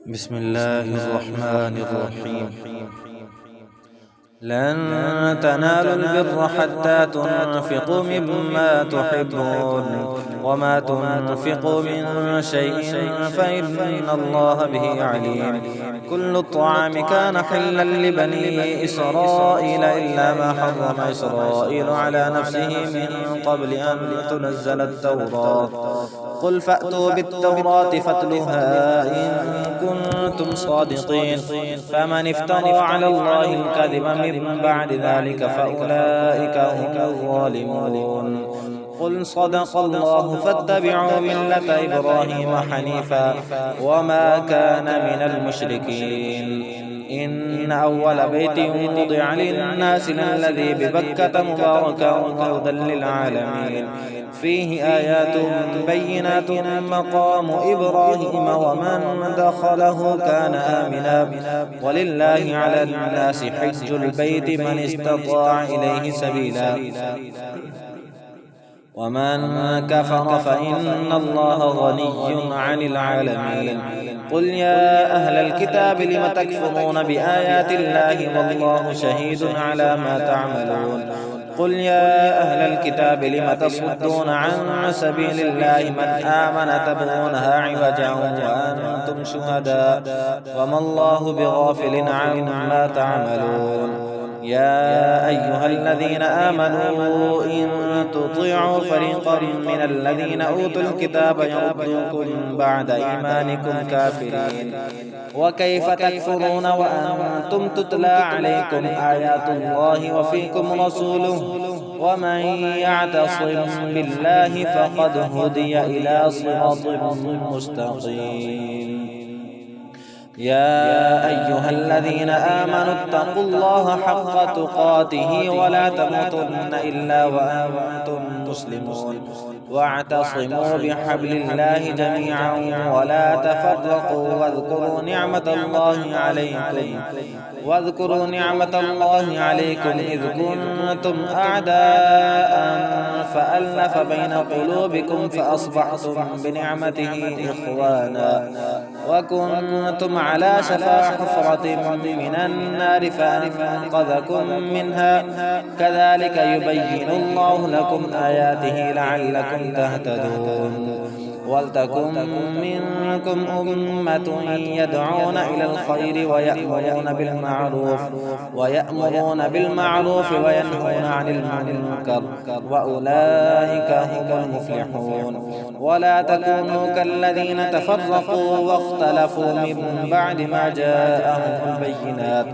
بسم الله الرحمن الرحيم. لن تنالوا البر حتى تنفقوا مما تحبون وما تنفقوا من شيء فإن الله به عليم. كل الطعام كان حلا لبني إسرائيل إلا ما حرم إسرائيل على نفسه من قبل أن تنزل التوراة. قل فأتوا بالتوراة فاتلوها إن كنتم صادقين. فمن افترى على الله الكذب من بعد ذلك فأولئك هم الظالمون. قل صدق الله فاتبعوا ملة إبراهيم حنيفا وما كان من المشركين. إن أول بيت وضع للناس الذي ببكة مباركا وهدى للعالمين فيه آيات بينات مقام إبراهيم ومن دخله كان آمنا ولله على الناس حج البيت من استطاع إليه سبيلا ومن كفر فإن الله غني عن العالمين. قل يا أهل الكتاب لم تكفرون بآيات الله والله شهيد على ما تعملون. قل يا أهل الكتاب لم تصدون عن سبيل الله من آمن تبغونها عوجا وأنتم شهداء وما الله بغافل عما تعملون. يا أيها الذين آمنوا إن تطيعوا فريقا من الذين أوتوا الكتاب يردوكم بعد إيمانكم كافرين. وكيف تكفرون وأنتم تتلى عليكم آيات الله وفيكم رسوله ومن يعتصم بالله فقد هدي إلى صراط مستقيم. يا أيها الذين آمنوا اتقوا الله حق تقاته ولا تموتن إلا وأنتم مسلمون واعتصموا بحبل الله جميعا ولا تفرقوا واذكروا نعمة الله عليكم إذ كنتم أعداء فألف بين قلوبكم فأصبحتم بنعمته إخوانا وكنتم على شفا حفرة من النار فأنقذكم منها كذلك يبين الله لكم آياته لعلكم تهتدون. ولتكن منكم أمة يدعون إلى الخير ويأمرون بالمعروف وينهون عن المنكر وأولئك هم المفلحون. ولا تكونوا كالذين تفرقوا واختلفوا من بعد ما جاءهم البينات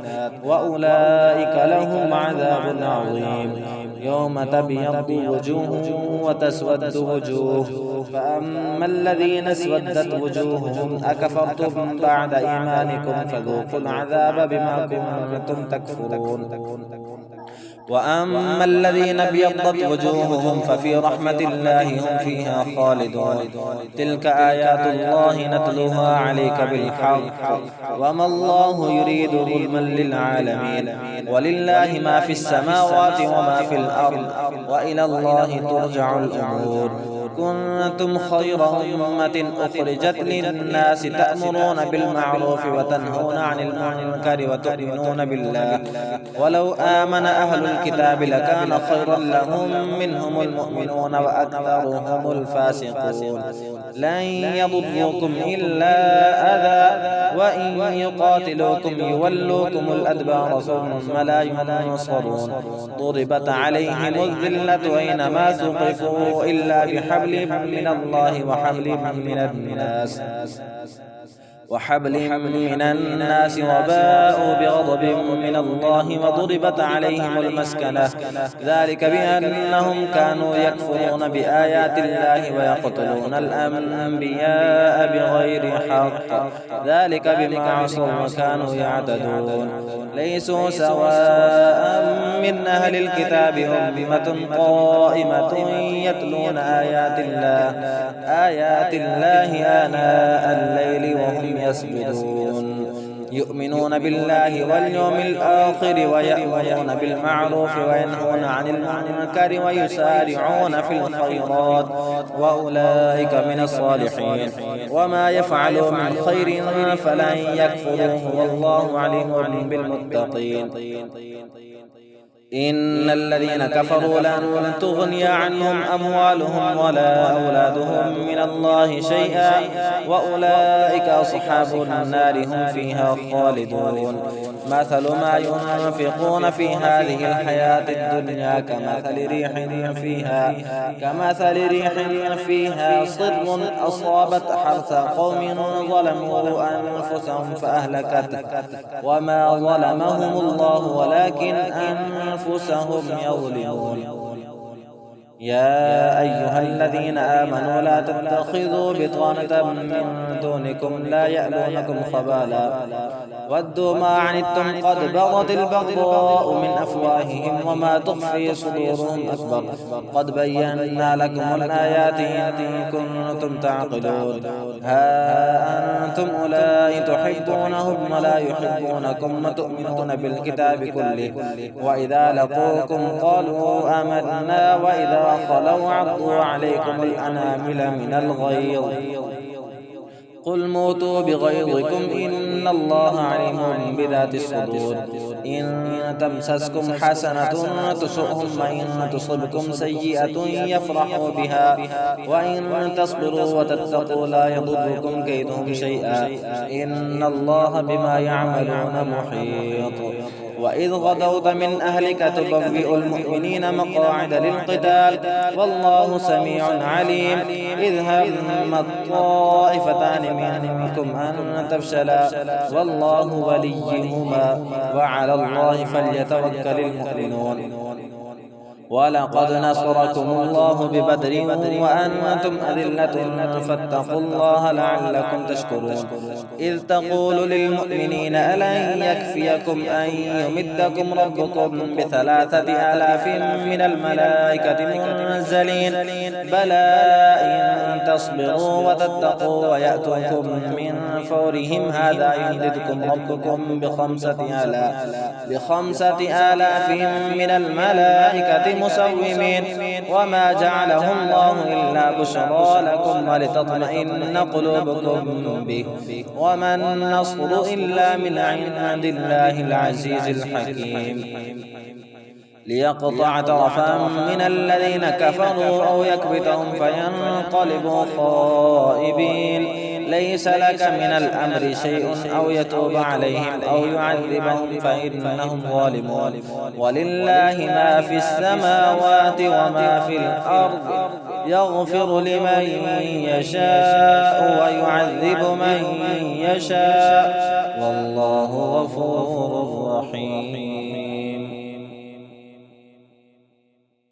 وأولئك لهم عذاب عظيم. يوم تبيض وجوه وتسود وجوه فأما الذين اسودت وجوههم أكفرتم بعد إيمانكم فذوقوا العذاب بما كنتم تكفرون. وأما الذين ابيضت وجوههم ففي رحمة الله هم فيها خالدون. تلك آيات الله نتلوها عليك بالحق وما الله يريد ظلما للعالمين. ولله ما في السماوات وما في الأرض وإلى الله ترجع الأمور. كنتم خير أمة أخرجت للناس تأمرون بالمعروف وتنهون عن المنكر وتؤمنون بالله ولو آمن أهل الكتاب لكان خيرا لهم منهم المؤمنون وأكثرهم الفاسقون. لن يضروكم إلا أذى وإن يقاتلوكم يولوكم الأدبار ثم لا ينصرون. ضربت عليهم الذلة أينما ثقفوا إلا بحبل من الله وحبل من الناس وباءوا بغضب من الله وضربت عليهم المسكنة ذلك بأنهم كانوا يكفرون بآيات الله ويقتلون الأنبياء بغير حق ذلك بما عصوا وكانوا يعتدون. ليسوا سواء من أهل الكتاب أمة قائمة يتلون آيات الله آناء الليل وهم يسجدون يؤمنون بالله واليوم الآخر ويأمرون بالمعروف وينهون عن المنكر ويسارعون في الخيرات وأولئك من الصالحين. وما يفعلوا من خير فلن يكفروه والله عليم بالمتقين. إن الذين كفروا لن تغني عنهم أموالهم ولا أولادهم من الله شيئا وأولئك أصحاب النار هم فيها خالدون. مثل ما ينفقون في هذه الحياة الدنيا كمثل ريح فيها صر أصابت حرث قوم ظلموا أنفسهم فأهلكته وما ظلمهم الله ولكن أنفسهم يظلمون. يا أيها الذين آمنوا لا تتخذوا بطانة من دونكم لا يألونكم خبالا ودوا ما عنتم قد بغت البغضاء من أفواههم وما تخفي صدورهم أكبر قد بينا لكم الآيات إن كنتم تعقلون. ها أنتم أولئك تحبونهم ولا يحبونكم وتؤمنون بالكتاب كله وإذا لقوكم قالوا آمنا وإذا خلوا عضوا عليكم الأنامل من الغيظ قل موتوا بغيظكم إن الله عليم بذات الصدور. إن تمسسكم حسنة تسؤهم وإن تصبكم سيئة يفرحوا بها وإن تصبروا وتتقوا لا يضركم كيدهم شيئا إن الله بما يعملون محيط. وإذ غدوت من أهلك تبوئ المؤمنين مقاعد للقتال والله سميع عليم. إذ هم الطائفتان منكم أن تفشلا والله وليهما وعلى الله فليتوكل المؤمنون. ولقد نصركم الله ببدر وأنتم أذلة فاتقوا الله لعلكم تشكرون. إذ تقول للمؤمنين ألن يكفيكم أن يمدكم ربكم ب3,000 من الملائكة منزلين بلى إن تصبروا وتتقوا ويأتوكم من فورهم هذا يمددكم ربكم ب5,000 من الملائكة مسومين وما جعله الله إلا بشرى لكم ولتطمئن قلوبكم به وما النصر إلا من عند الله العزيز الحكيم. ليقطع طرفا من الذين كفروا أو يكبتهم فينقلبوا خائبين ليس لك من الأمر شيء أو يتوب عليهم أو يعذبهم فإنهم ظالمون. ولله ما في السماوات وما في الأرض يغفر لمن يشاء ويعذب من يشاء والله غفور